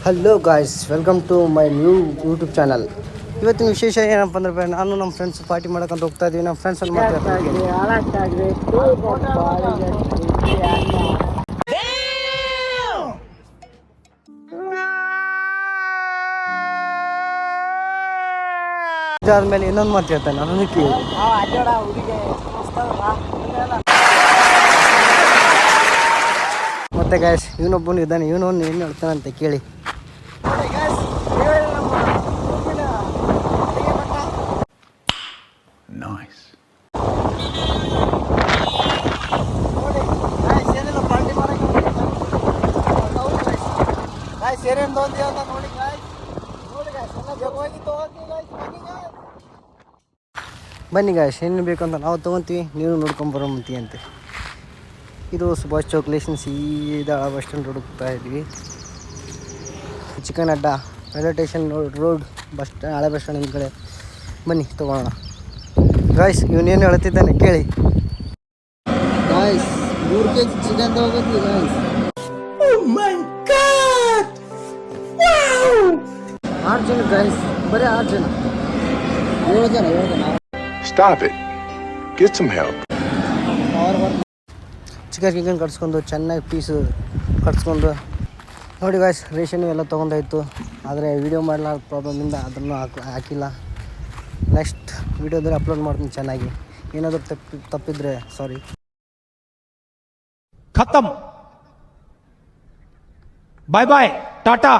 Hello guys, welcome to my new YouTube channel. ಇವತ್ತಿನ ವಿಶೇಷ ಏನಪ್ಪ ಅಂದ್ರೆ ನಾನು ನಮ್ಮ ಫ್ರೆಂಡ್ಸ್ ಪಾರ್ಟಿ ಮಾಡೋಕ್ಕಂತ ಹೋಗ್ತಾ ಇದ್ದೀವಿ. ನಮ್ಮ ಫ್ರೆಂಡ್ಸ್ ಅಲ್ಲಿ ಮಾತಾಡ್ತೀವಿ. ಆದ್ಮೇಲೆ ಇನ್ನೊಂದು ಮಾತು ಹೇಳ್ತಾನೆ ನಾನು ಕೇಳಿ. ಮತ್ತೆ ಗಾಯ್ಸ್, ಇವನೊಬ್ಬನು ಇದ್ದಾನೆ, ಇವನೊಂದು ಏನು ಹೇಳ್ತಾನಂತೆ ಕೇಳಿ. ಬನ್ನಿ ಗಾಯ್ಸ್, ಏನು ಬೇಕಂತ ನಾವು ತೊಗೊತೀವಿ, ನೀವು ನೋಡ್ಕೊಂಬರೋಮಂತಿ ಅಂತೆ. ಇದು ಸುಭಾಷ್ ಚೌಕ್ ಲೇಷನ್ ಸೀದಾ ಬಸ್ ಸ್ಟ್ಯಾಂಡ್ ರೋಡ್ ಹೋಗ್ತಾ ಇದ್ವಿ. ಚಿಕನ್ ಅಡ್ಡ railway station road bus stand, ಹಳೆ ಬಸ್ ಸ್ಟ್ಯಾಂಡ್ ಕಡೆ ಬನ್ನಿ ತೊಗೊಳ್ಳೋಣ. ಗಾಯ್ಸ್, ಇವನೇನು ಹೇಳ್ತಿದ್ದಾನೆ ಕೇಳಿ. ಗಾಯ್ಸ್, 3 kg ಚಿಕನ್ ತೊಗೋಬೇಕು ಗಾಯ್ಸ್. 6 ಜನ ಗಾಯ್ಸ್, ಬರೀ 6 ಜನ, 7 ಜನ. Stop it. Get some help. Chicken ಕಟ್ಸ್ಕೊಂಡು ಚೆನ್ನಾಗಿ ಪೀಸು ಕಟ್ಸ್ಕೊಂಡು ನೋಡಿ ಗಾಯ್ಸ್. ರೇಷನ್ ಎಲ್ಲ ತೊಗೊಂಡಾಯ್ತು, ಆದರೆ ವೀಡಿಯೋ ಮಾಡಲ ಪ್ರಾಬ್ಲಮಿಂದ ಅದನ್ನು ಹಾಕಿಲ್ಲ. ನೆಕ್ಸ್ಟ್ ವೀಡಿಯೋದಲ್ಲಿ ಅಪ್ಲೋಡ್ ಮಾಡ್ತೀನಿ ಚೆನ್ನಾಗಿ. ಏನಾದರೂ ತಪ್ಪಿದ್ರೆ ಸಾರಿ. ಖತಮ್. ಬಾಯ್ ಬಾಯ್, ಟಾಟಾ.